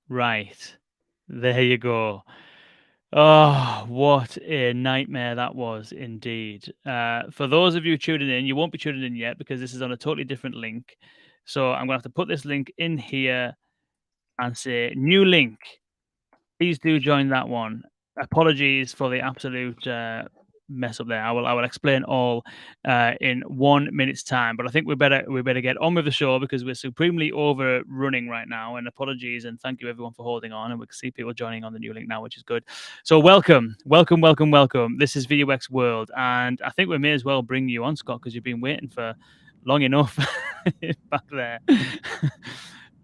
Right. There you go. Oh, what a nightmare that was indeed. For those of you tuning in, you won't be tuning in yet because this is on a totally different link. So I'm going to have to put this link in here and say new link. Please do join that one. Apologies for the absolute mess up there. I will explain all in 1 minute's time. But I think we better get on with the show because we're supremely overrunning right now. And apologies and thank you everyone for holding on. And we can see people joining on the new link now, which is good. So welcome. This is VUX World, and I think we may as well bring you on, Scott, because you've been waiting for long enough back there.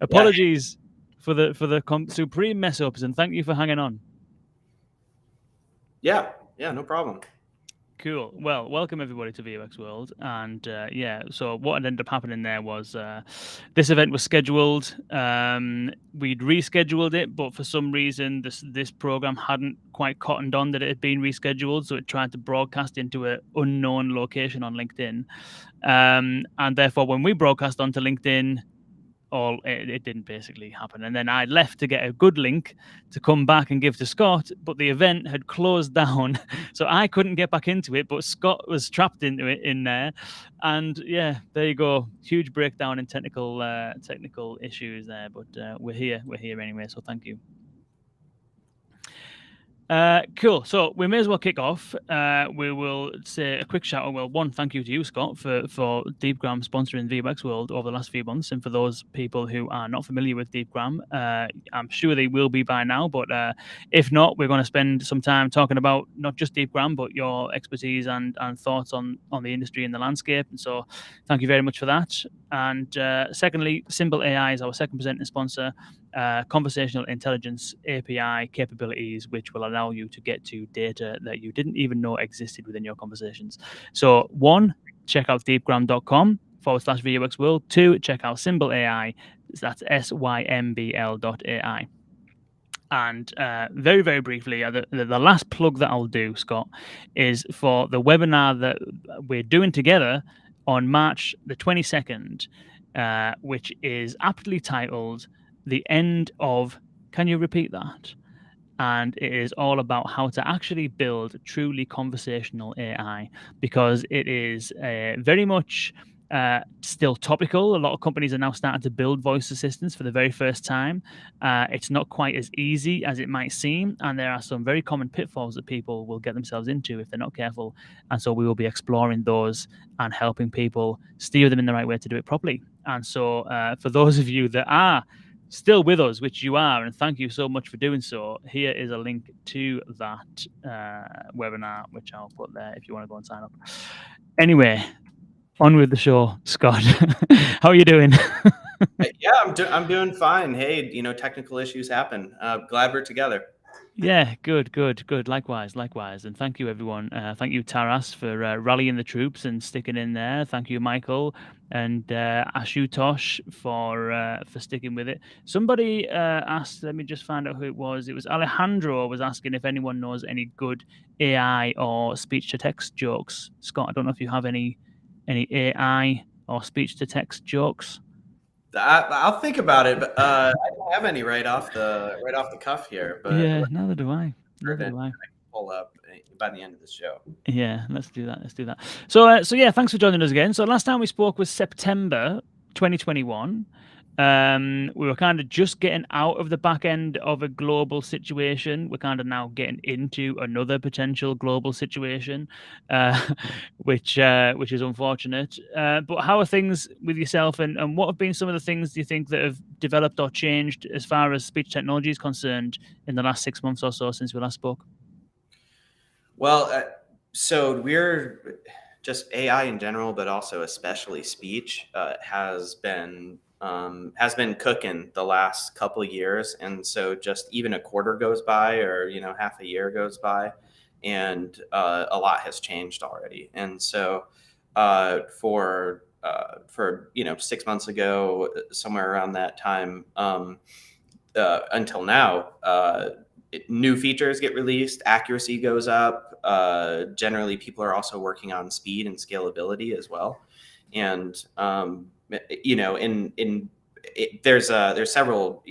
Apologies for the supreme mess ups, and thank you for hanging on. Yeah, no problem. Cool. Well, welcome everybody to VUX World, and so what had ended up happening there was this event was scheduled. We'd rescheduled it, but for some reason this program hadn't quite cottoned on that it had been rescheduled, so it tried to broadcast into an unknown location on LinkedIn, and therefore when we broadcast onto LinkedIn, it didn't basically happen. And then I left to get a good link to come back and give to Scott, but the event had closed down, so I couldn't get back into it. But Scott was trapped into it in there, and yeah, there you go. Huge breakdown in technical issues there, but we're here anyway. So thank you. Cool. So we may as well kick off. We will say a quick shout out. Well, one, thank you to you, Scott, for Deepgram sponsoring VUX World over the last few months. And for those people who are not familiar with Deepgram, I'm sure they will be by now. But if not, we're going to spend some time talking about not just Deepgram, but your expertise and thoughts on the industry and the landscape. And so thank you very much for that. And secondly, Symbl.ai is our second presenting sponsor. Conversational intelligence API capabilities, which will allow you to get to data that you didn't even know existed within your conversations. So, one, check out deepgram.com/VUX World. Two, check out Symbl.ai. That's SYMBL.ai. And very, very briefly, the last plug that I'll do, Scott, is for the webinar that we're doing together on March the 22nd, which is aptly titled The End of... Can you repeat that? And it is all about how to actually build truly conversational AI, because it is very much still topical. A lot of companies are now starting to build voice assistants for the very first time. It's not quite as easy as it might seem, and there are some very common pitfalls that people will get themselves into if they're not careful. And so we will be exploring those and helping people steer them in the right way to do it properly. And so for those of you that are still with us, which you are, and thank you so much for doing so, here is a link to that webinar, which I'll put there if you want to go and sign up. Anyway, on with the show, Scott. How are you doing? Yeah, I'm doing fine. Hey, technical issues happen. Glad we're together. Yeah, good. Likewise. And thank you, everyone. Thank you, Taras, for rallying the troops and sticking in there. Thank you, Michael, and Ashutosh for sticking with it. Somebody asked, let me just find out who it was. It was Alejandro was asking if anyone knows any good AI or speech-to-text jokes. Scott, I don't know if you have any AI or speech-to-text jokes. I'll think about it, but I don't have any right off the cuff here. But Yeah, neither do I. I can pull up by the end of the show. Yeah, let's do that. So yeah, thanks for joining us again. So last time we spoke was September 2021. We were kind of just getting out of the back end of a global situation. We're kind of now getting into another potential global situation, which is unfortunate. But how are things with yourself, and what have been some of the things do you think that have developed or changed as far as speech technology is concerned in the last 6 months or so since we last spoke? Well, so we're just AI in general, but also especially speech has been cooking the last couple of years, and so just even a quarter goes by, or half a year goes by, and a lot has changed already. And so for 6 months ago, somewhere around that time, until now. New features get released, accuracy goes up. Generally, people are also working on speed and scalability as well. And in there's several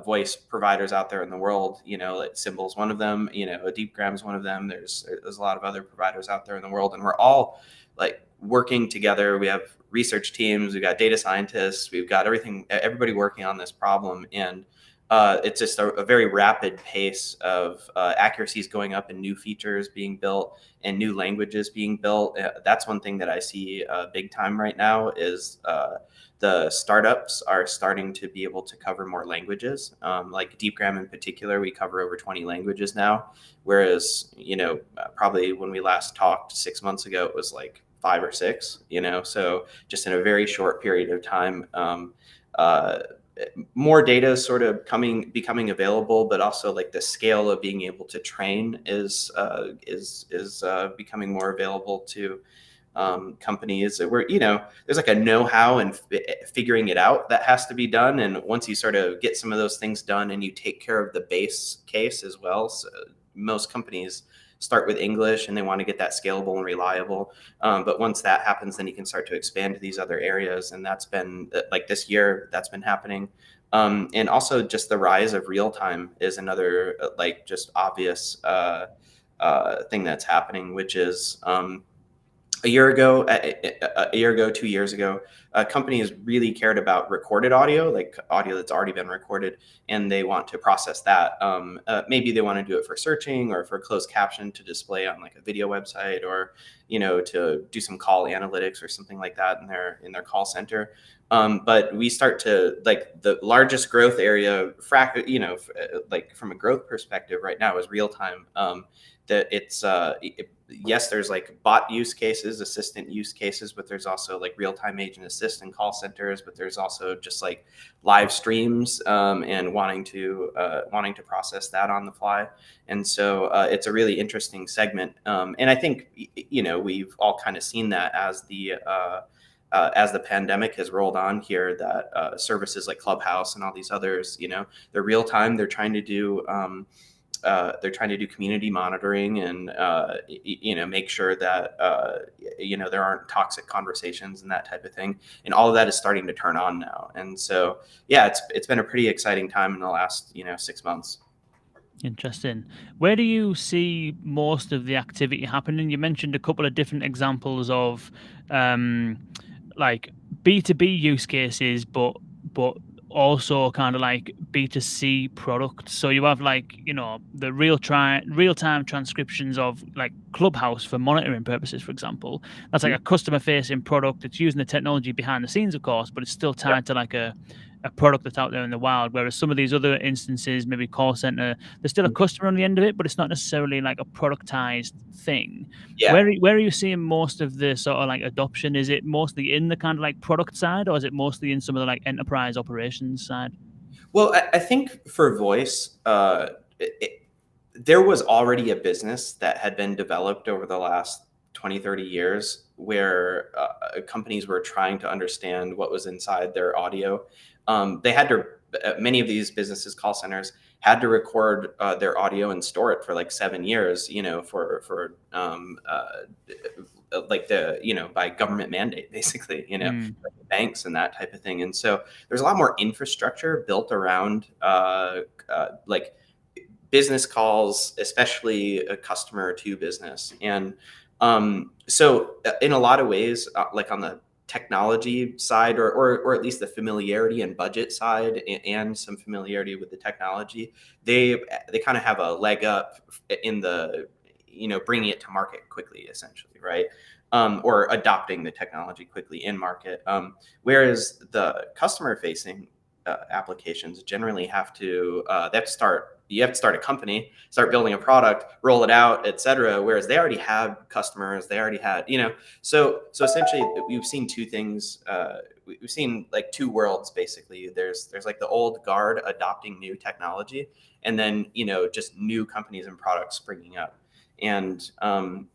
voice providers out there in the world. Like Symbl's one of them. Deepgram's one of them. There's a lot of other providers out there in the world, and we're all like working together. We have research teams, we've got data scientists, we've got everybody working on this problem, and it's just a very rapid pace of accuracies going up and new features being built and new languages being built. That's one thing that I see big time right now is the startups are starting to be able to cover more languages. Like Deepgram in particular, we cover over 20 languages now, whereas, probably when we last talked 6 months ago, it was like 5 or 6, so just in a very short period of time, more data is sort of becoming available, but also like the scale of being able to train is becoming more available to companies. Where there's like a know-how and figuring it out that has to be done, and once you sort of get some of those things done and you take care of the base case as well, so most companies start with English and they want to get that scalable and reliable. But once that happens, then you can start to expand to these other areas. And that's been like this year, that's been happening. And also just the rise of real time is another like just obvious thing that's happening, which is a year ago, 2 years ago, companies really cared about recorded audio, like audio that's already been recorded, and they want to process that. Maybe they want to do it for searching or for closed caption to display on like a video website, or to do some call analytics or something like that in their call center. But we start to like the largest growth area, like from a growth perspective right now is real time. That it's yes, there's like bot use cases, assistant use cases, but there's also like real-time agent assist in call centers, but there's also just like live streams and wanting to process that on the fly. And so it's a really interesting segment. And I think, we've all kind of seen that as the pandemic has rolled on here, that services like Clubhouse and all these others, they're real time. They're trying to do community monitoring and make sure that there aren't toxic conversations and that type of thing, and all of that is starting to turn on now. And so it's been a pretty exciting time in the last 6 months. Interesting. Where do you see most of the activity happening? You mentioned a couple of different examples of like B2B use cases, but also kind of like B2C products. So you have like, the real-time transcriptions of like Clubhouse for monitoring purposes, for example. That's like a customer-facing product. It's using the technology behind the scenes, of course, but it's still tied to like a product that's out there in the wild. Whereas some of these other instances, maybe call center, there's still a customer on the end of it, but it's not necessarily like a productized thing. Yeah. Where are you seeing most of the sort of like adoption? Is it mostly in the kind of like product side, or is it mostly in some of the like enterprise operations side? Well, I think for voice, there was already a business that had been developed over the last 20, 30 years where companies were trying to understand what was inside their audio. They had to, many of these businesses, call centers, had to record their audio and store it for like 7 years, for like by government mandate, basically, banks and that type of thing. And so there's a lot more infrastructure built around like business calls, especially a customer to business. And so in a lot of ways, like on the technology side, or at least the familiarity and budget side, and some familiarity with the technology, they kind of have a leg up in the bringing it to market quickly, essentially, right? Or adopting the technology quickly in market. Whereas the customer facing applications generally have to start a company, start building a product, roll it out, etc. Whereas they already have customers, they already had, so essentially we've seen two things. We've seen like two worlds, basically. There's like the old guard adopting new technology, and then just new companies and products springing up. And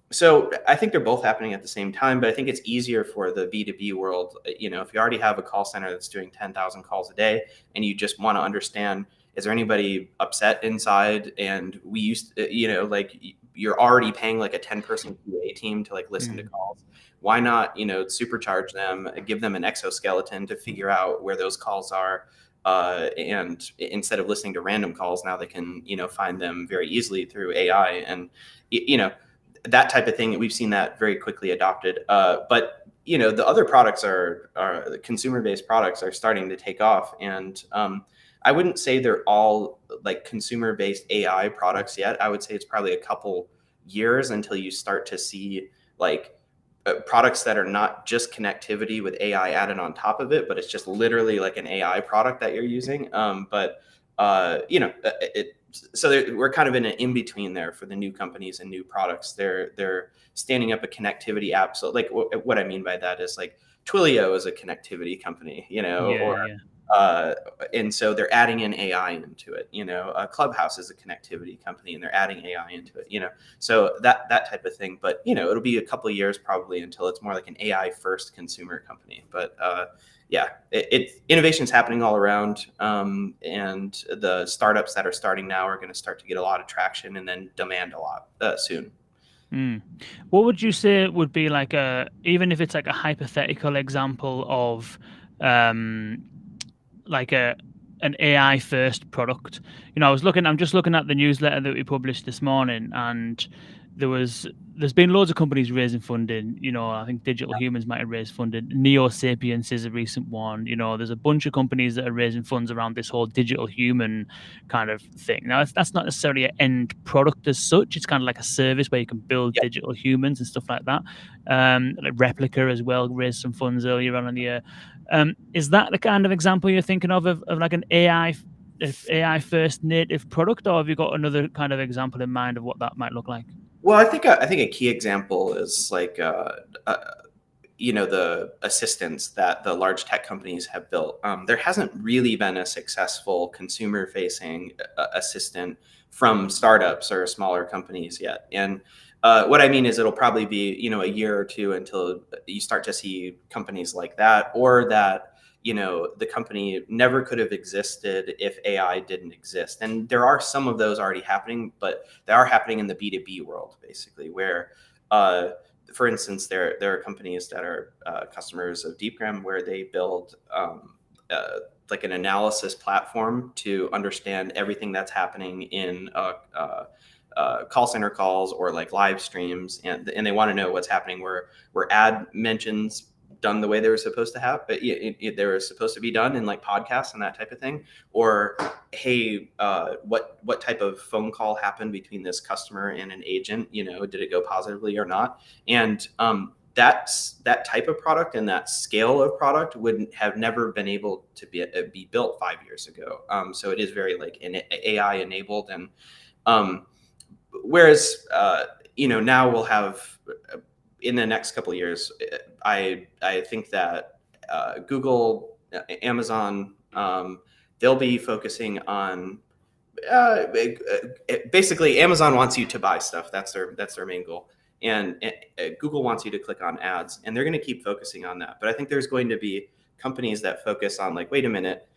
so I think they're both happening at the same time, but I think it's easier for the B2B world. If you already have a call center that's doing 10,000 calls a day and you just want to understand, is there anybody upset inside? And we used to, like you're already paying like a 10-person QA team to like listen to calls. Why not, supercharge them, give them an exoskeleton to figure out where those calls are. And instead of listening to random calls, now they can, find them very easily through AI. And, that type of thing, we've seen that very quickly adopted. But, the other products are the consumer-based products are starting to take off. And I wouldn't say they're all like consumer-based AI products yet. I would say it's probably a couple years until you start to see like products that are not just connectivity with AI added on top of it, but it's just literally like an AI product that you're using. So we're kind of in an in between there for the new companies and new products. They're standing up a connectivity app. So like what I mean by that is like Twilio is a connectivity company, and so they're adding in AI into it. Clubhouse is a connectivity company, and they're adding AI into it. So that type of thing. But it'll be a couple of years probably until it's more like an AI first consumer company. But innovation's happening all around, and the startups that are starting now are going to start to get a lot of traction and then demand a lot soon. What would you say would be like even if it's like a hypothetical example of like an AI first product? I'm just looking at the newsletter that we published this morning, and there's been loads of companies raising funding. I think Digital Humans might have raised funding. Neo Sapiens is a recent one. There's a bunch of companies that are raising funds around this whole digital human kind of thing. Now, that's not necessarily an end product as such. It's kind of like a service where you can build digital humans and stuff like that. Like Replica as well raised some funds earlier on in the year. Is that the kind of example you're thinking of like an AI first native product, or have you got another kind of example in mind of what that might look like? Well, I think a key example is like the assistants that the large tech companies have built. There hasn't really been a successful consumer-facing assistant from startups or smaller companies yet. And what I mean is it'll probably be a year or two until you start to see companies like that, or that the company never could have existed if AI didn't exist. And there are some of those already happening, but they are happening in the B2B world, basically, where, for instance, there are companies that are customers of Deepgram where they build like an analysis platform to understand everything that's happening in call center calls or like live streams, and they want to know what's happening where ad mentions done the way they were supposed to have, but they were supposed to be done in like podcasts and that type of thing. Or, hey, what type of phone call happened between this customer and an agent? Did it go positively or not? And that type of product and that scale of product would have never been able to be built 5 years ago. So it is very like an AI enabled, and whereas now we'll have. In the next couple of years, I think that Google, Amazon, they'll be focusing on basically Amazon wants you to buy stuff. That's their main goal, and Google wants you to click on ads, and they're going to keep focusing on that. But I think there's going to be companies that focus on like, wait a minute,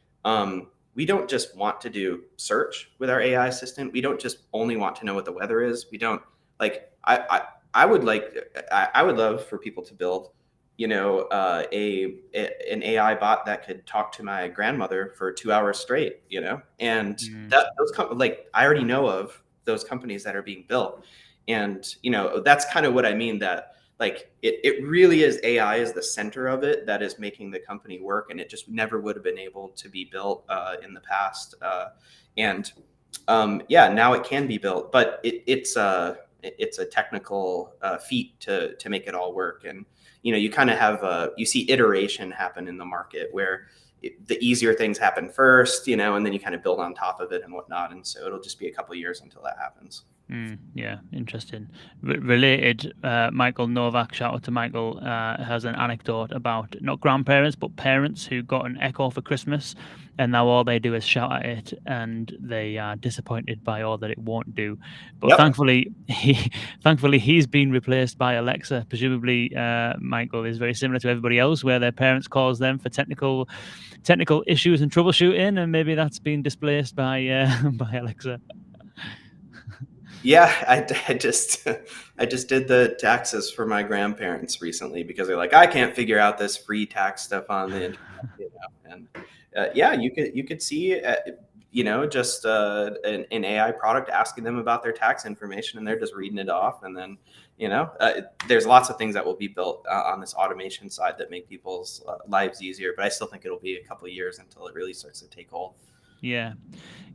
we don't just want to do search with our AI assistant. We don't just only want to know what the weather is. We don't like I would love for people to build, an AI bot that could talk to my grandmother for 2 hours straight, and like I already know of those companies that are being built, and that's kind of what I mean, that like it really is AI is the center of it that is making the company work, and it just never would have been able to be built in the past, now it can be built, but it's a technical feat to make it all work. And you kind of have you see iteration happen in the market where the easier things happen first, and then you kind of build on top of it and whatnot. And so it'll just be a couple of years until that happens. Yeah, interesting. Related, Michael Novak, shout out to Michael, has an anecdote about not grandparents but parents who got an Echo for Christmas, and now all they do is shout at it, and they are disappointed by all that it won't do. But Yep. thankfully, he's been replaced by Alexa. Presumably, Michael is very similar to everybody else, where their parents calls them for technical issues and troubleshooting, and maybe that's been displaced by by Alexa. Yeah, I just I just did the taxes for my grandparents recently because they're like, I can't figure out this free tax stuff on the internet, and yeah, you could see just an AI product asking them about their tax information, and they're just reading it off, and then there's lots of things that will be built on this automation side that make people's lives easier, but I still think it'll be a couple of years until it really starts to take hold. Yeah.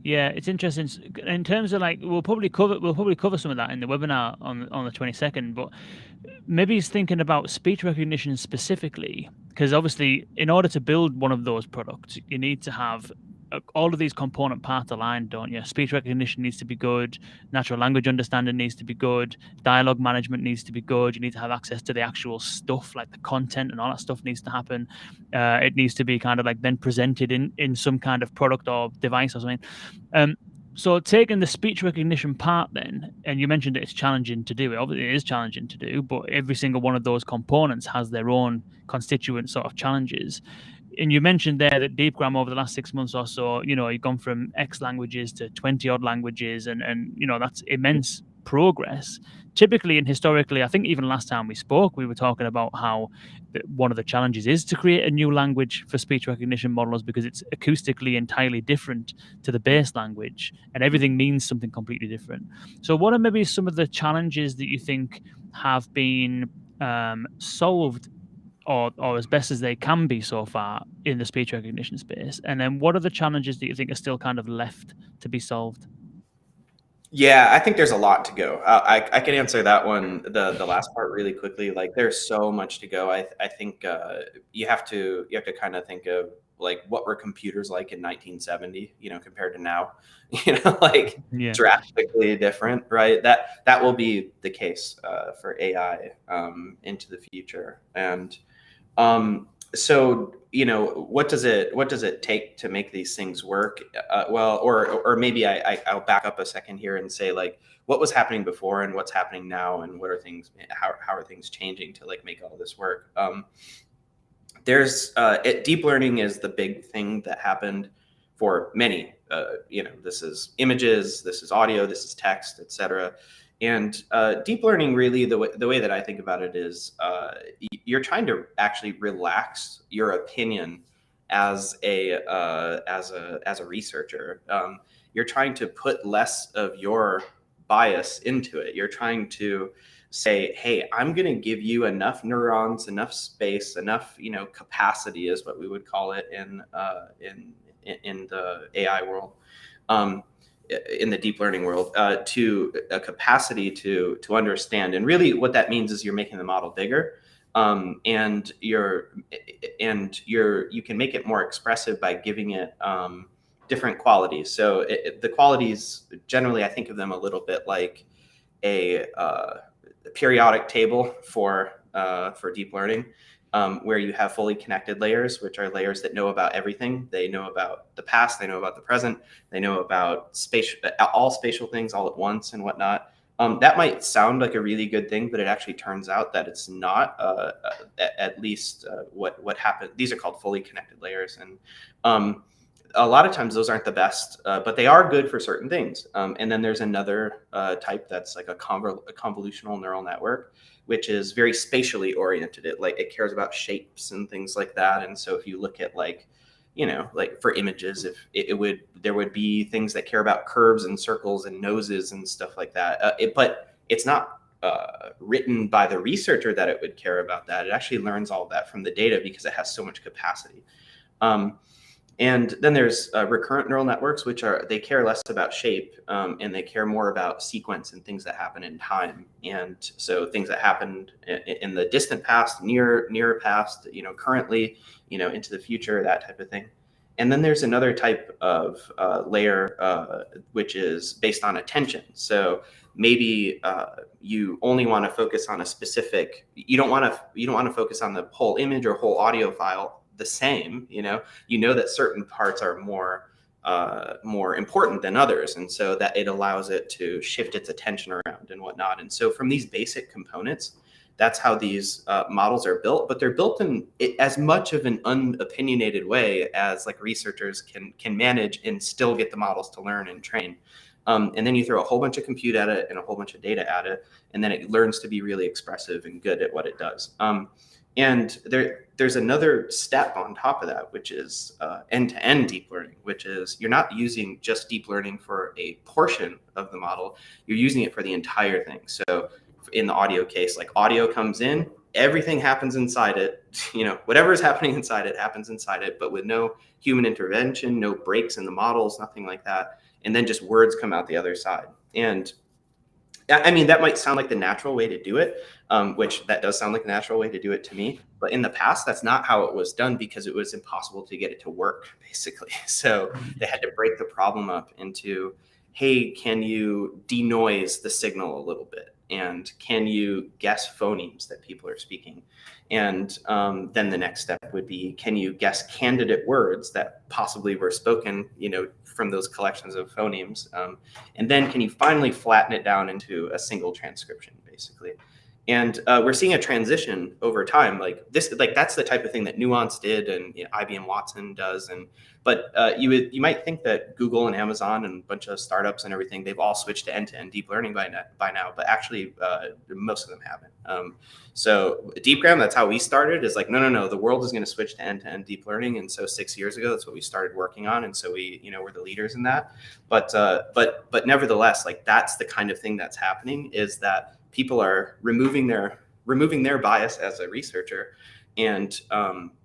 Yeah, it's interesting in terms of like we'll probably cover some of that in the webinar on the 22nd, but maybe he's thinking about speech recognition specifically, because obviously in order to build one of those products, you need to have all of these component parts aligned, don't you? Speech recognition needs to be good, natural language understanding needs to be good, dialogue management needs to be good. You need to have access to the actual stuff, like the content and all that stuff needs to happen. It needs to be kind of like then presented in some kind of product or device or something. Um, so taking the speech recognition part then, and you mentioned that it's challenging to do. Obviously, it is challenging to do, but every single one of those components has their own constituent sort of challenges. And you mentioned there that Deepgram over the last 6 months or so, you've gone from X languages to 20 odd languages, and that's immense progress. Typically and historically, I think even last time we spoke, we were talking about how one of the challenges is to create a new language for speech recognition models because it's acoustically entirely different to the base language, and everything means something completely different. So, what are maybe some of the challenges that you think have been solved, or as best as they can be so far in the speech recognition space? And then what are the challenges that you think are still kind of left to be solved? Yeah, I think there's a lot to go. I can answer that one, the last part really quickly. Like, there's so much to go. I think you have to kind of think of like what were computers like in 1970, compared to now, like Yeah. drastically different, right? That will be the case for AI into the future, and so what does it take to make these things work? Well, or maybe I'll back up a second here and say, like, what was happening before and what's happening now, and how are things changing to like make all this work. Deep learning is the big thing that happened for many. This is images, this is audio, this is text, etc. And deep learning, really, the way that I think about it is, you're trying to actually relax your opinion as a researcher. You're trying to put less of your bias into it. You're trying to say, hey, I'm going to give you enough neurons, enough space, enough capacity is what we would call it in the AI world. Um, in the deep learning world, to a capacity to understand, and really what that means is you're making the model bigger, and you can make it more expressive by giving it different qualities. So the qualities, generally, I think of them a little bit like a periodic table for deep learning, where you have fully connected layers, which are layers that know about everything. They know about the past, they know about the present, they know about all spatial things all at once and whatnot. That might sound like a really good thing, but it actually turns out that it's not. At least what happened. These are called fully connected layers, and a lot of times those aren't the best, but they are good for certain things. And then there's another type that's like a convolutional neural network, which is very spatially oriented. It cares about shapes and things like that. And so if you look at like for images, if there would be things that care about curves and circles and noses and stuff like that. But it's not written by the researcher that it would care about that. It actually learns all of that from the data because it has so much capacity. And then there's recurrent neural networks, they care less about shape, and they care more about sequence and things that happen in time. And so things that happened in the distant past, near past, currently, into the future, that type of thing. And then there's another type of layer which is based on attention. So maybe you only want to focus on a specific. You don't want to focus on the whole image or whole audio file the same. You know that certain parts are more important than others, and so that it allows it to shift its attention around and whatnot. And so from these basic components, that's how these models are built, but they're built in as much of an unopinionated way as like researchers can manage and still get the models to learn and train. And then you throw a whole bunch of compute at it and a whole bunch of data at it, and then it learns to be really expressive and good at what it does. And there's another step on top of that, which is end-to-end deep learning, which is you're not using just deep learning for a portion of the model, you're using it for the entire thing. So in the audio case, like audio comes in, everything happens inside it. Whatever is happening inside it happens inside it, but with no human intervention, no breaks in the models, nothing like that. And then just words come out the other side. And I mean, that might sound like the natural way to do it, which that does sound like the natural way to do it to me. But in the past, that's not how it was done because it was impossible to get it to work, basically. So they had to break the problem up into, hey, can you denoise the signal a little bit? And can you guess phonemes that people are speaking? And then the next step would be, can you guess candidate words that possibly were spoken, from those collections of phonemes? And then can you finally flatten it down into a single transcription, basically? And we're seeing a transition over time, like this, like that's the type of thing that Nuance did, and IBM Watson does. But you might think that Google and Amazon and a bunch of startups and everything, they've all switched to end-to-end deep learning by now, but actually most of them haven't. So Deepgram, that's how we started. Is like no, the world is going to switch to end-to-end deep learning, and so 6 years ago, that's what we started working on, and so we're the leaders in that. But nevertheless, like that's the kind of thing that's happening, is that people are removing their bias as a researcher and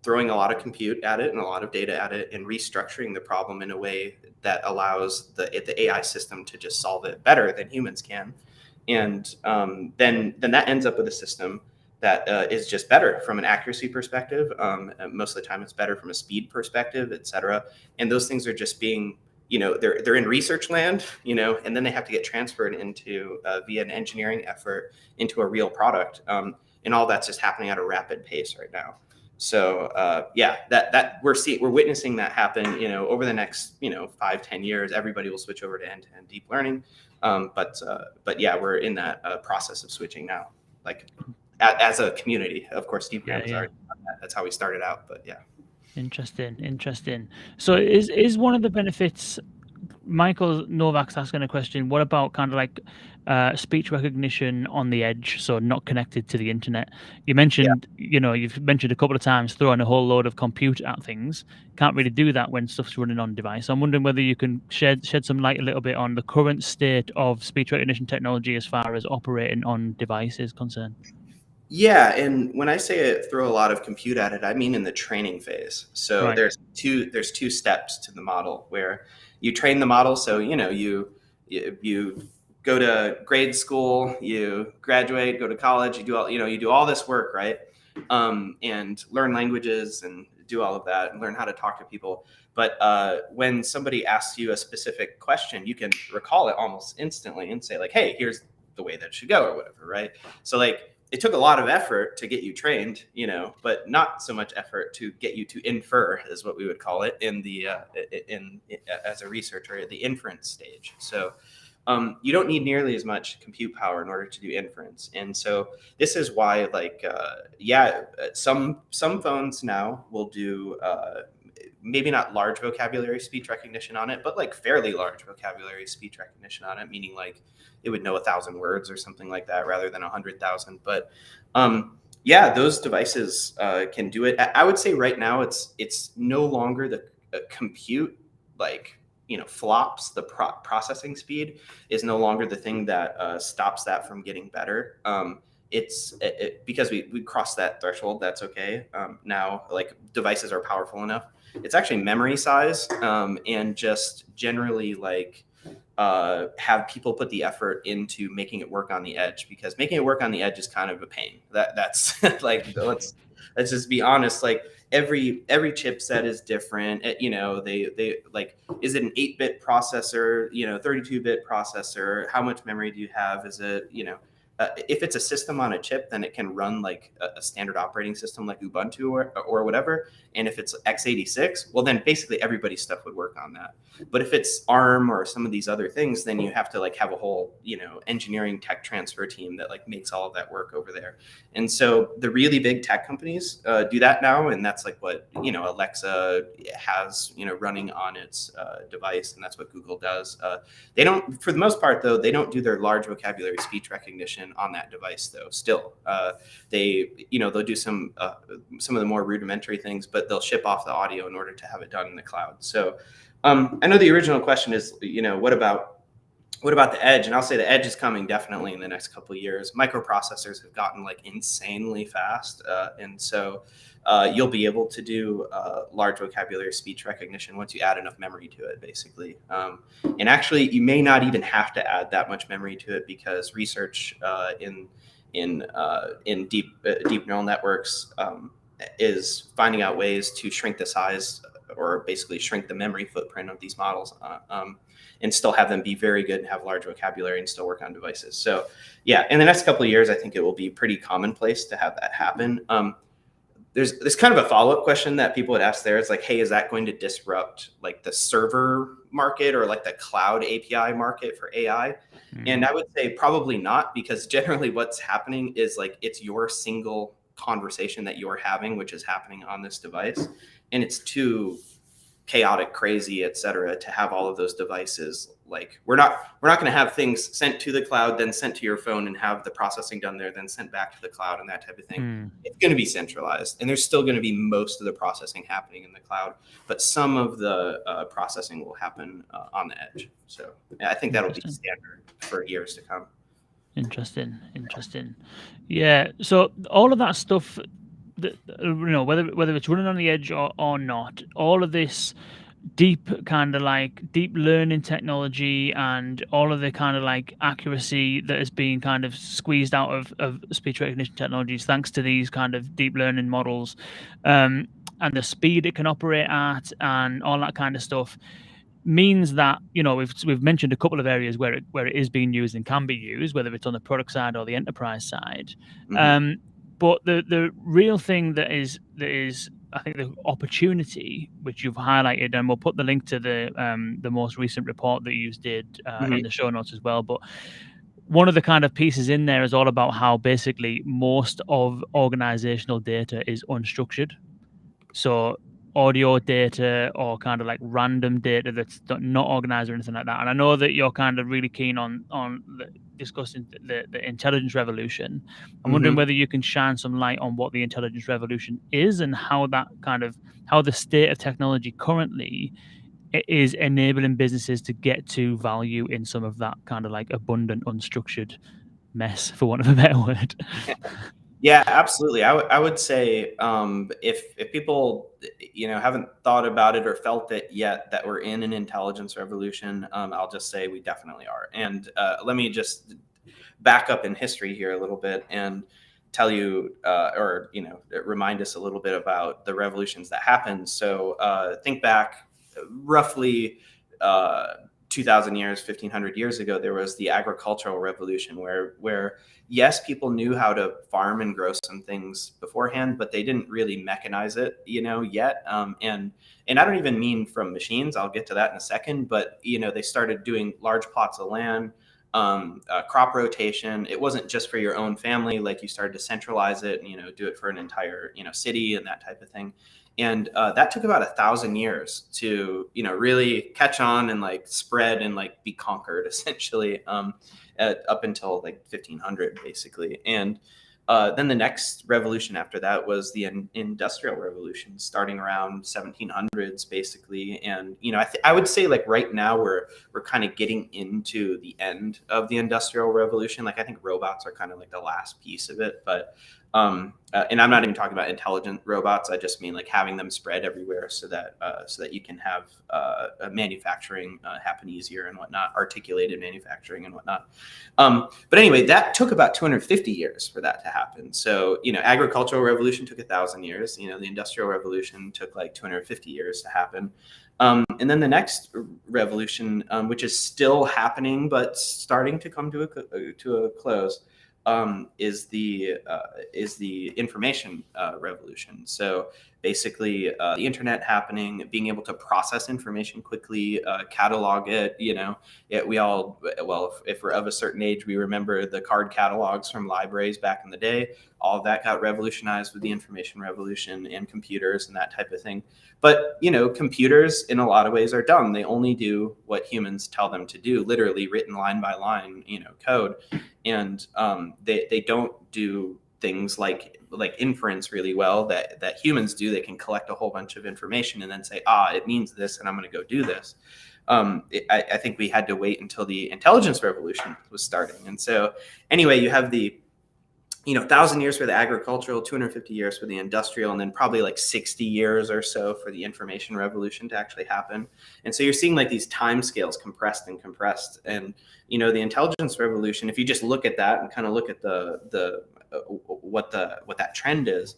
throwing a lot of compute at it and a lot of data at it and restructuring the problem in a way that allows the AI system to just solve it better than humans can. And then that ends up with a system that is just better from an accuracy perspective. Most of the time it's better from a speed perspective, et cetera. And those things are just being, they're in research land, and then they have to get transferred into via an engineering effort into a real product. And all that's just happening at a rapid pace right now. So that we're witnessing that happen, over the next, 5-10 years, everybody will switch over to end-to-end deep learning. But yeah, we're in that process of switching now, like as a community. Of course, Deepgram is already done that. That's how we started out, but yeah. Interesting. So is one of the benefits, Michael Novak's asking a question, what about kind of like speech recognition on the edge, so not connected to the internet? You mentioned, you've mentioned a couple of times throwing a whole load of compute at things. Can't really do that when stuff's running on device. I'm wondering whether you can shed some light a little bit on the current state of speech recognition technology as far as operating on device is concerned. Yeah, and when I say throw a lot of compute at it, I mean in the training phase. So Right. there's two steps to the model where you train the model. So you go to grade school, you graduate, go to college, you do all this work, right? And learn languages and do all of that and learn how to talk to people. But when somebody asks you a specific question, you can recall it almost instantly and say like, hey, here's the way that should go or whatever, right? So like, it took a lot of effort to get you trained, but not so much effort to get you to infer, is what we would call it in the as a researcher at the inference stage. So you don't need nearly as much compute power in order to do inference. And so this is why, like, some phones now will do maybe not large vocabulary speech recognition on it, but like fairly large vocabulary speech recognition on it, meaning like it would know 1,000 words or something like that rather than 100,000. But those devices can do it. I would say right now it's no longer the compute, like, flops. The processing speed is no longer the thing that stops that from getting better. It's because we crossed that threshold. That's okay. Now, like, devices are powerful enough. It's actually memory size, and just generally like have people put the effort into making it work on the edge, because making it work on the edge is kind of a pain. That's like, let's just be honest. Like every chipset is different. They like, is it an 8-bit processor? 32-bit processor? How much memory do you have? Is it if it's a system on a chip, then it can run like a standard operating system like Ubuntu or whatever. And if it's x86, well, then basically everybody's stuff would work on that. But if it's ARM or some of these other things, then you have to like have a whole, engineering tech transfer team that like makes all of that work over there. And so the really big tech companies do that now. And that's like what, Alexa has, running on its device. And that's what Google does. They don't, for the most part, though, they don't do their large vocabulary speech recognition on that device, though. Still, they'll do some of the more rudimentary things, but they'll ship off the audio in order to have it done in the cloud. So I know the original question is, what about the edge? And I'll say the edge is coming definitely in the next couple of years. Microprocessors have gotten like insanely fast. And so you'll be able to do large vocabulary speech recognition once you add enough memory to it, basically. And actually, you may not even have to add that much memory to it, because research in deep neural networks is finding out ways to shrink the size, or basically shrink the memory footprint of these models, and still have them be very good and have large vocabulary and still work on devices. So yeah, in the next couple of years, I think it will be pretty commonplace to have that happen. There's kind of a follow-up question that people would ask there. It's like, hey, is that going to disrupt like the server market or like the cloud API market for AI? Mm-hmm. And I would say probably not, because generally what's happening is like, it's your single conversation that you're having, which is happening on this device. And it's too chaotic, crazy, et cetera, to have all of those devices. Like we're not going to have things sent to the cloud, then sent to your phone and have the processing done there, then sent back to the cloud and that type of thing. It's going to be centralized, and there's still going to be most of the processing happening in the cloud, but some of the processing will happen on the edge. So I think that'll be standard for years to come. Interesting. Yeah. So all of that stuff, whether it's running on the edge or not, all of this deep learning technology and all of the kind of like accuracy that is being kind of squeezed out of speech recognition technologies, thanks to these kind of deep learning models, and the speed it can operate at and all that kind of stuff, means that we've mentioned a couple of areas where it is being used and can be used, whether it's on the product side or the enterprise side. Mm-hmm. But the real thing that is I think the opportunity which you've highlighted, and we'll put the link to the most recent report that you did in the show notes as well. But one of the kind of pieces in there is all about how basically most of organizational data is unstructured. So audio data or kind of like random data that's not organized or anything like that. And I know that you're kind of really keen on discussing the intelligence revolution. I'm wondering whether you can shine some light on what the intelligence revolution is and how the state of technology currently is enabling businesses to get to value in some of that kind of like abundant, unstructured mess, for want of a better word. Yeah, absolutely. I would say if people haven't thought about it or felt it yet that we're in an intelligence revolution, I'll just say we definitely are. And let me just back up in history here a little bit and tell you or remind us a little bit about the revolutions that happened. So think back roughly 2,000 years, 1,500 years ago, there was the agricultural revolution where yes, people knew how to farm and grow some things beforehand, but they didn't really mechanize it, yet. And I don't even mean from machines. I'll get to that in a second. But, they started doing large plots of land, crop rotation. It wasn't just for your own family. Like you started to centralize it and, do it for an entire, city and that type of thing. And that took about 1,000 years to, really catch on and like spread and like be conquered essentially up until like 1500 basically. And then the next revolution after that was the industrial revolution, starting around 1700s basically. And, I would say like right now we're kind of getting into the end of the industrial revolution. Like I think robots are kind of like the last piece of it, but And I'm not even talking about intelligent robots. I just mean like having them spread everywhere so that you can have manufacturing happen easier and whatnot, articulated manufacturing and whatnot. But anyway, that took about 250 years for that to happen. So, agricultural revolution took 1,000 years. The industrial revolution took like 250 years to happen. And then the next revolution, which is still happening but starting to come to a close, is the information revolution. So basically, the internet happening, being able to process information quickly, catalog it. We all, well, if we're of a certain age, we remember the card catalogs from libraries back in the day. All of that got revolutionized with the information revolution and computers and that type of thing. But computers in a lot of ways are dumb. They only do what humans tell them to do, literally written line by line, code. And they don't do things like inference really well that humans do. They can collect a whole bunch of information and then say, it means this, and I'm going to go do this. I think we had to wait until the intelligence revolution was starting. And so anyway, you have the 1,000 years for the agricultural, 250 years for the industrial, and then probably like 60 years or so for the information revolution to actually happen. And so you're seeing like these time scales compressed. And the intelligence revolution, if you just look at that and kind of look at what that trend is,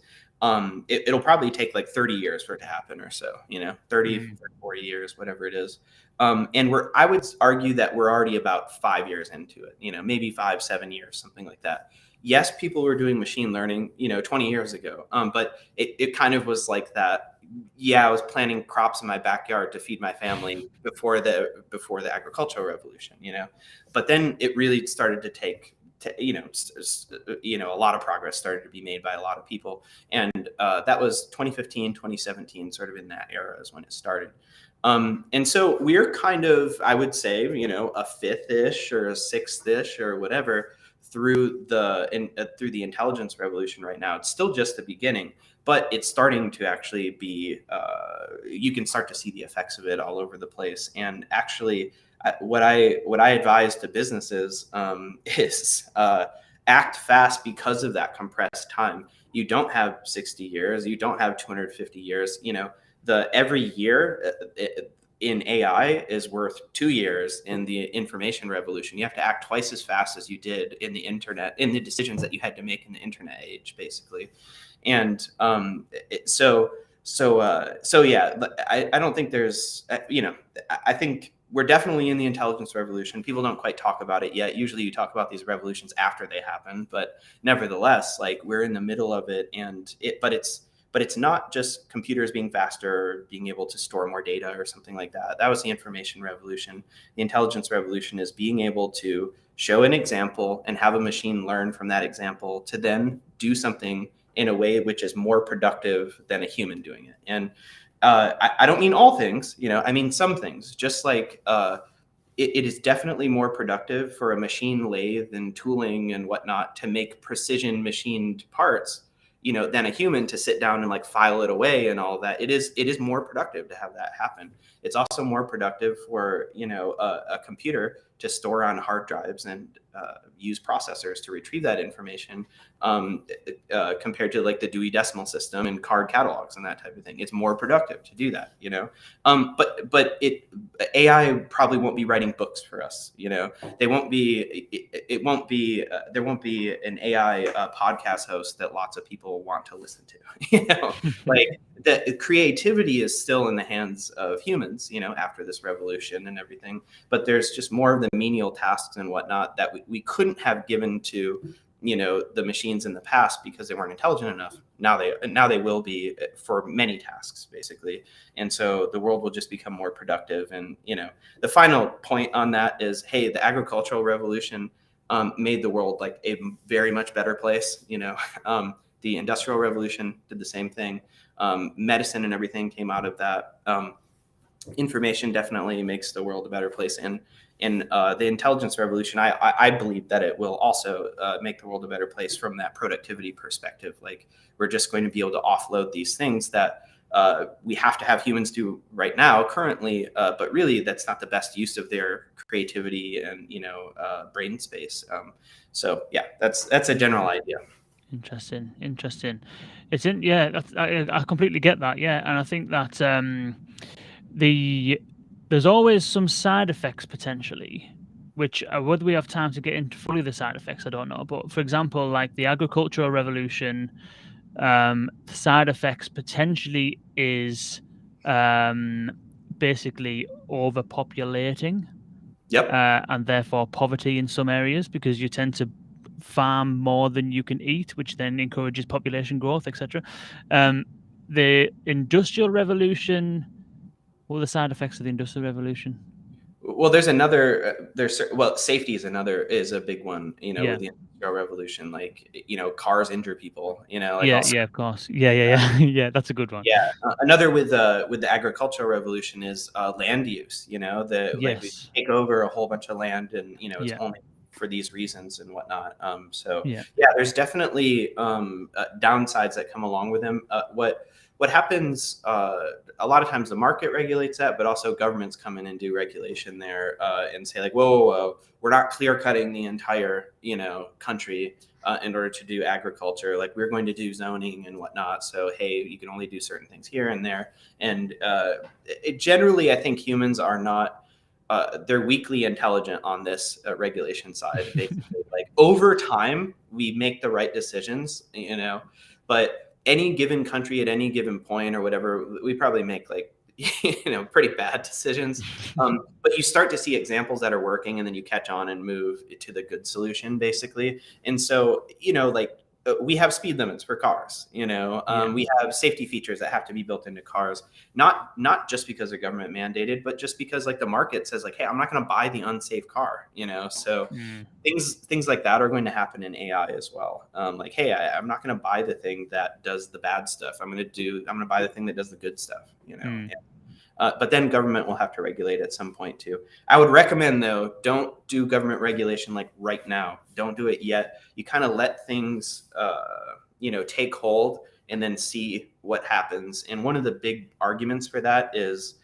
it'll probably take like 30 years for it to happen or so, 30, 40 years, whatever it is. And I would argue that we're already about 5 years into it, maybe 5-7 years, something like that. Yes, people were doing machine learning, 20 years ago, but it kind of was like that. Yeah, I was planting crops in my backyard to feed my family before the agricultural revolution, But then it really started to take, a lot of progress started to be made by a lot of people, and that was 2015, 2017, sort of in that era is when it started. And so we're kind of, I would say, a fifth-ish or a sixth-ish or whatever through the intelligence revolution right now. It's still just the beginning, but it's starting to actually be, you can start to see the effects of it all over the place. And actually, what I advise to businesses is act fast because of that compressed time. You don't have 60 years, you don't have 250 years, every year in AI is worth 2 years in the information revolution. You have to act twice as fast as you did in the internet, in the decisions that you had to make in the internet age, basically. And so yeah, I don't think there's, I think we're definitely in the intelligence revolution. People don't quite talk about it yet. Usually you talk about these revolutions after they happen, but nevertheless, like, we're in the middle of it, but it's not just computers being faster, being able to store more data or something like that. That was the information revolution. The intelligence revolution is being able to show an example and have a machine learn from that example to then do something in a way which is more productive than a human doing it. And I don't mean all things, I mean some things. Just like it is definitely more productive for a machine lathe and tooling and whatnot to make precision machined parts, than a human to sit down and like file it away and all of that. It is more productive to have that happen. It's also more productive for, a computer to store on hard drives and use processors to retrieve that information, compared to like the Dewey Decimal System and card catalogs and that type of thing. It's more productive to do that, but AI probably won't be writing books for us. They won't be, it won't be, there won't be an AI podcast host that lots of people want to listen to. Like, the creativity is still in the hands of humans, after this revolution and everything. But there's just more of the menial tasks and whatnot that we couldn't have given to, the machines in the past because they weren't intelligent enough. Now they will be for many tasks, basically. And so the world will just become more productive. And, the final point on that is, hey, the agricultural revolution made the world like a very much better place. The industrial revolution did the same thing. Medicine and everything came out of that. Information definitely makes the world a better place. And the intelligence revolution, I believe that it will also make the world a better place from that productivity perspective. Like, we're just going to be able to offload these things that we have to have humans do right now currently, but really that's not the best use of their creativity and brain space. So yeah, that's a general idea. Interesting. It's in, yeah. I completely get that. Yeah, and I think that the there's always some side effects potentially, which whether we have time to get into fully the side effects, I don't know. But for example, like the agricultural revolution, the side effects potentially is um, basically overpopulating Yep. and therefore poverty in some areas because you tend to farm more than you can eat, which then encourages population growth, etc. Um, the industrial revolution. What were the side effects of the industrial revolution? Well, there's another. Well, safety is a big one. Yeah, With the industrial revolution, like cars injure people. Like yeah, also. yeah. Of course. Yeah. Yeah, that's a good one. Yeah, another with the agricultural revolution is land use. The like we Yes. take over a whole bunch of land, and it's Yeah. only for these reasons and whatnot. So Yeah. yeah, there's definitely downsides that come along with them. What happens a lot of times the market regulates that, but also governments come in and do regulation there and say like, whoa, we're not clear cutting the entire country in order to do agriculture. Like we're going to do zoning and whatnot. So hey, you can only do certain things here and there. And generally, I think humans are not. They're weakly intelligent on this regulation side. Basically, like over time, we make the right decisions, but any given country at any given point or whatever, we probably make like pretty bad decisions. But you start to see examples that are working, and then you catch on and move to the good solution, basically. And so, like we have speed limits for cars. Yeah. We have safety features that have to be built into cars, not just because they're government mandated, but just because like the market says like, hey, I'm not going to buy the unsafe car. So Mm, things like that are going to happen in AI as well. Like, hey, I'm not going to buy the thing that does the bad stuff. I'm going to buy the thing that does the good stuff. mm, But then government will have to regulate at some point too. I would recommend though, don't do government regulation like right now. Don't do it yet. You kind of let things, take hold and then see what happens. And one of the big arguments for that is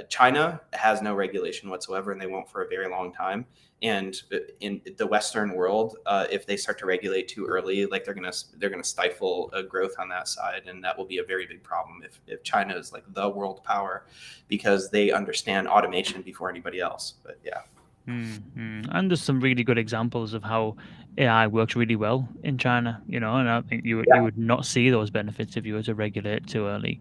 China has no regulation whatsoever, and they won't for a very long time. And in the Western world, if they start to regulate too early, like they're gonna stifle growth on that side, and that will be a very big problem if China is like the world power, because they understand automation before anybody else. But yeah. And there's some really good examples of how AI works really well in China, and I think you Yeah. would not see those benefits if you were to regulate too early.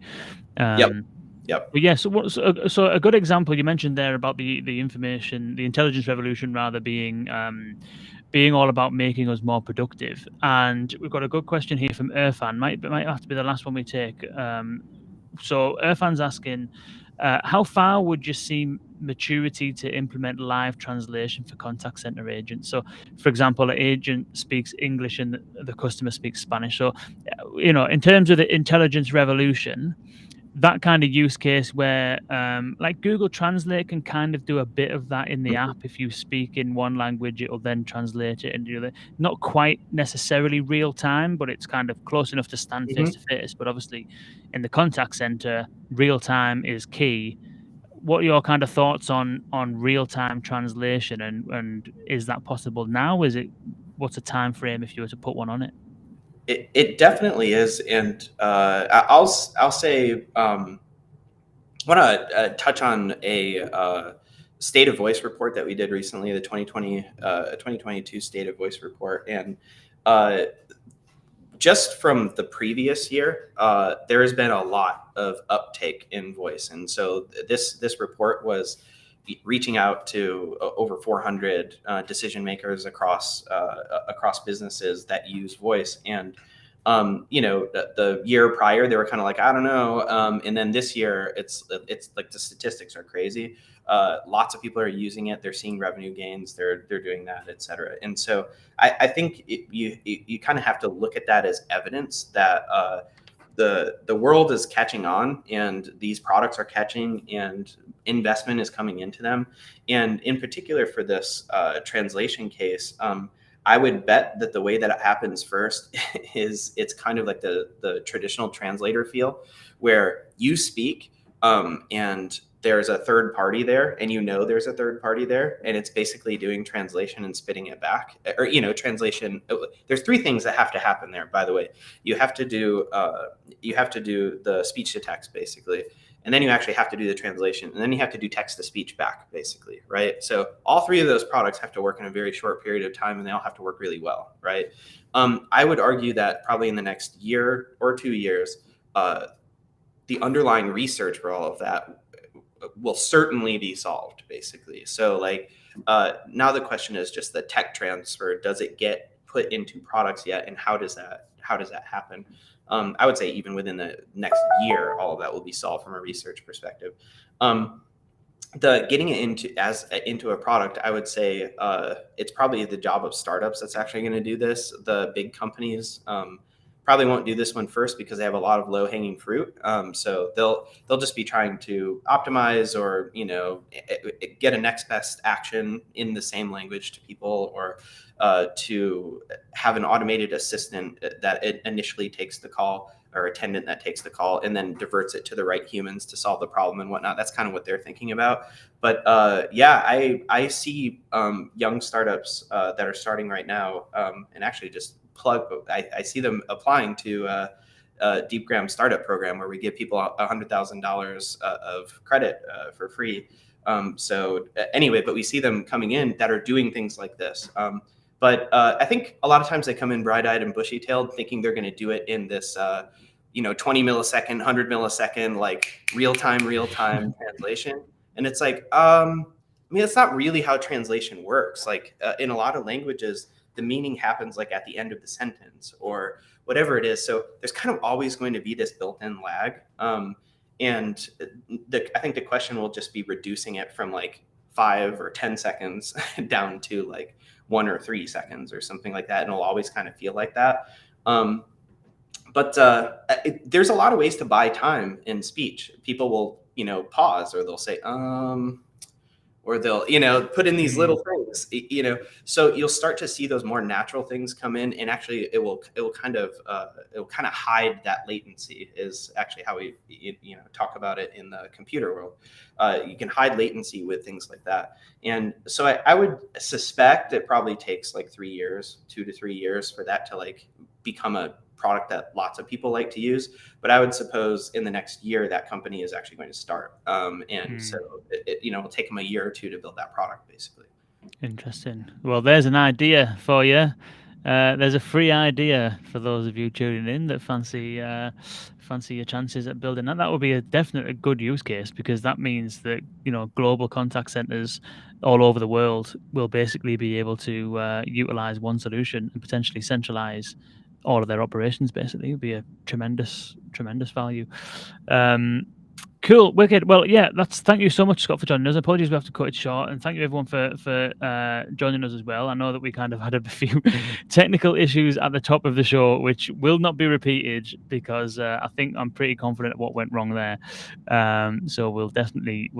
Yep. Um, Yep. But yeah, so a good example you mentioned there about the intelligence revolution rather being all about making us more productive. And we've got a good question here from Irfan. Might have to be the last one we take. So Irfan's asking, how far would you see maturity to implement live translation for contact center agents? So, for example, an agent speaks English and the customer speaks Spanish. So, in terms of the intelligence revolution, that kind of use case where like Google Translate can kind of do a bit of that in the app. If you speak in one language, it'll then translate it into the other. Not quite necessarily real time, but it's kind of close enough to stand face Mhm. to face. But obviously in the contact center, real time is key. What are your kind of thoughts on real time translation, and is that possible now? What's a time frame if you were to put one on it? It definitely is, and I'll say want to touch on a state of voice report that we did recently, the 2022 state of voice report, and uh, just from the previous year, there has been a lot of uptake in voice, and so this report was reaching out to over 400 decision makers across businesses that use voice. And the year prior they were kind of like, I don't know, and then this year it's like the statistics are crazy. Lots of people are using it, they're seeing revenue gains, they're doing that, et cetera. And so I think you kind of have to look at that as evidence that the world is catching on, and these products are catching, and investment is coming into them. And in particular for this translation case, I would bet that the way that it happens first is it's kind of like the traditional translator feel, where you speak and there's a third party there, and there's a third party there, and it's basically doing translation and spitting it back, or translation. There's three things that have to happen there. By the way, you have to do the speech to text basically, and then you actually have to do the translation, and then you have to do text to speech back basically, right? So all three of those products have to work in a very short period of time, and they all have to work really well, right? I would argue that probably in the next year or 2 years, the underlying research for all of that will certainly be solved basically. So now the question is just the tech transfer. Does it get put into products yet, and how does that happen? I would say even within the next year, all of that will be solved from a research perspective. The getting it into a product, I would say it's probably the job of startups that's actually going to do this. The big companies probably won't do this one first because they have a lot of low hanging fruit. So they'll just be trying to optimize or get a next best action in the same language to people, or to have an automated assistant that it initially takes the call, or attendant that takes the call and then diverts it to the right humans to solve the problem and whatnot. That's kind of what they're thinking about. But I see young startups that are starting right now, and actually just I see them applying to Deepgram startup program, where we give people $100,000 of credit for free. But we see them coming in that are doing things like this. But I think a lot of times they come in bright-eyed and bushy-tailed, thinking they're going to do it in this 20 millisecond, 100 millisecond, like real-time translation. And it's like, it's not really how translation works. Like in a lot of languages, the meaning happens like at the end of the sentence or whatever it is. So there's kind of always going to be this built-in lag. And I think the question will just be reducing it from like 5 or 10 seconds down to like 1 or 3 seconds or something like that. And it'll always kind of feel like that. But there's a lot of ways to buy time in speech. People will, pause, or they'll say, or they'll, put in these little things, so you'll start to see those more natural things come in, and actually it will kind of hide that latency, is actually how we, talk about it in the computer world. You can hide latency with things like that. And so I would suspect it probably takes like 3 years, 2 to 3 years for that to like become a product that lots of people like to use. But I would suppose in the next year that company is actually going to start. So it'll take them a year or two to build that product basically. Interesting. Well, there's an idea for you. There's a free idea for those of you tuning in that fancy your chances at building that. That would be definitely a good use case, because that means that global contact centers all over the world will basically be able to utilize one solution and potentially centralize all of their operations. Basically, it would be a tremendous value. Cool, wicked. Well, yeah, thank you so much, Scott, for joining us. Apologies we have to cut it short, and thank you everyone for joining us as well. I know that we kind of had a few technical issues at the top of the show, which will not be repeated, because I think I'm pretty confident of what went wrong there. So we'll definitely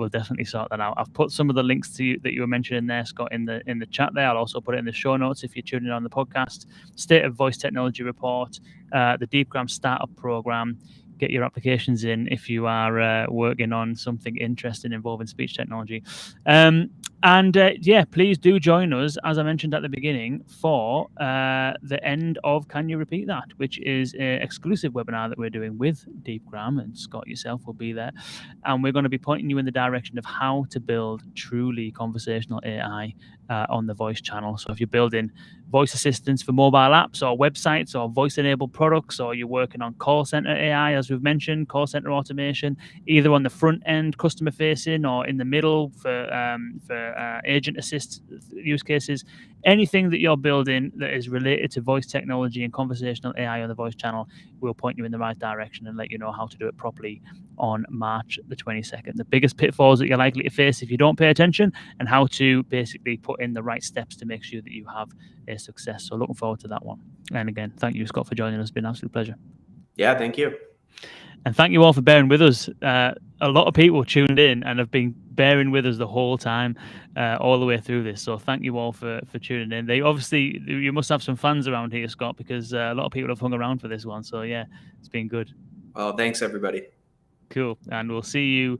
sort that out. I've put some of the links to you that you were mentioning there, Scott, in the chat there. I'll also put it in the show notes if you're tuning in on the podcast. State of Voice Technology Report, the Deepgram Startup Program. Get your applications in if you are working on something interesting involving speech technology. Please do join us, as I mentioned at the beginning, for the end of Can You Repeat That, which is an exclusive webinar that we're doing with Deepgram, and Scott yourself will be there. And we're going to be pointing you in the direction of how to build truly conversational AI on the voice channel. So if you're building voice assistants for mobile apps or websites or voice-enabled products, or you're working on call center AI, as we've mentioned, call center automation, either on the front end, customer-facing, or in the middle for agent assist use cases, anything that you're building that is related to voice technology and conversational AI on the voice channel, we'll point you in the right direction and let you know how to do it properly on March the 22nd. The biggest pitfalls that you're likely to face if you don't pay attention, and how to basically put in the right steps to make sure that you have a success. So looking forward to that one. And again, thank you, Scott, for joining us. It's been an absolute pleasure. Yeah, thank you. And thank you all for bearing with us. A lot of people tuned in and have been bearing with us the whole time, all the way through this. So thank you all for tuning in. You must have some fans around here, Scott, because a lot of people have hung around for this one. So yeah, it's been good. Well, thanks everybody. Cool. And we'll see you